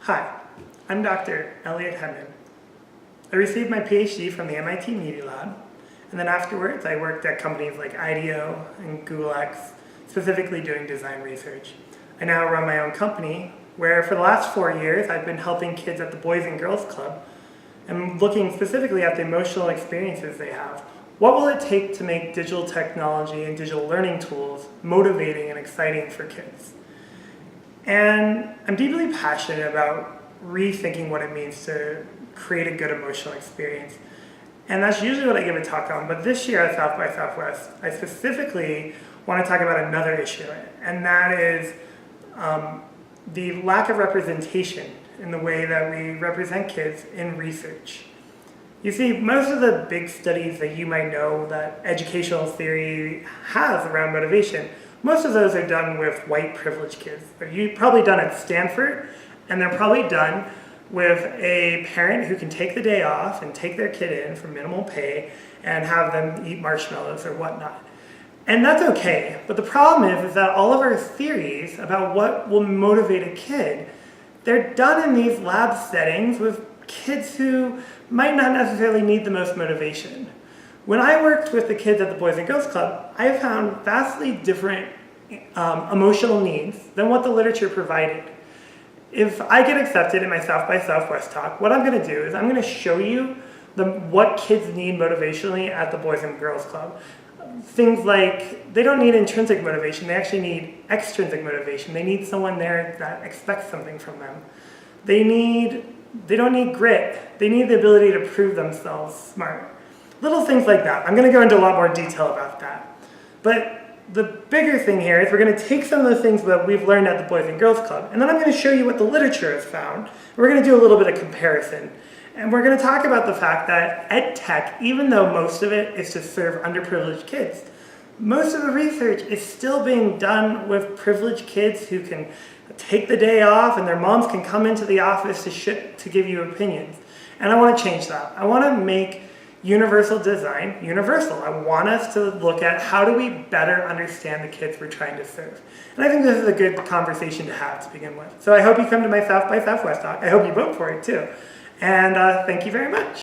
Hi, I'm Dr. Elliot Hedman. I received my PhD from the MIT Media Lab, and then afterwards I worked at companies like IDEO and Google X, specifically doing design research. I now run my own company, where for the last 4 years I've been helping kids at the Boys and Girls Club and looking specifically at the emotional experiences they have. What will it take to make digital technology and digital learning tools motivating and exciting for kids? And I'm deeply passionate about rethinking what it means to create a good emotional experience. And that's usually what I give a talk on, but this year at South by Southwest, I specifically want to talk about another issue, and that is the lack of representation in the way that we represent kids in research. You see, most of the big studies that you might know that educational theory has around motivation, most of those are done with white privileged kids. You've probably done at Stanford, and they're probably done with a parent who can take the day off and take their kid in for minimal pay and have them eat marshmallows or whatnot. And that's okay, but the problem is that all of our theories about what will motivate a kid, they're done in these lab settings with kids who might not necessarily need the most motivation. When I worked with the kids at the Boys and Girls Club, I found vastly different emotional needs than what the literature provided. If I get accepted in my South by Southwest talk, what I'm going to do is I'm going to show you what kids need motivationally at the Boys and Girls Club. Things like, they don't need intrinsic motivation, they actually need extrinsic motivation. They need someone there that expects something from them. They don't need grit, they need the ability to prove themselves smart. Little things like that. I'm going to go into a lot more detail about that. But the bigger thing here is we're going to take some of the things that we've learned at the Boys and Girls Club, and then I'm going to show you what the literature has found. We're going to do a little bit of comparison. And we're going to talk about the fact that ed tech, even though most of it is to serve underprivileged kids, most of the research is still being done with privileged kids who can take the day off and their moms can come into the office to give you opinions. And I want to change that. I want to make universal design universal. I want us to look at how do we better understand the kids we're trying to serve. And I think this is a good conversation to have to begin with. So I hope you come to my South by Southwest talk. I hope you vote for it too. And thank you very much.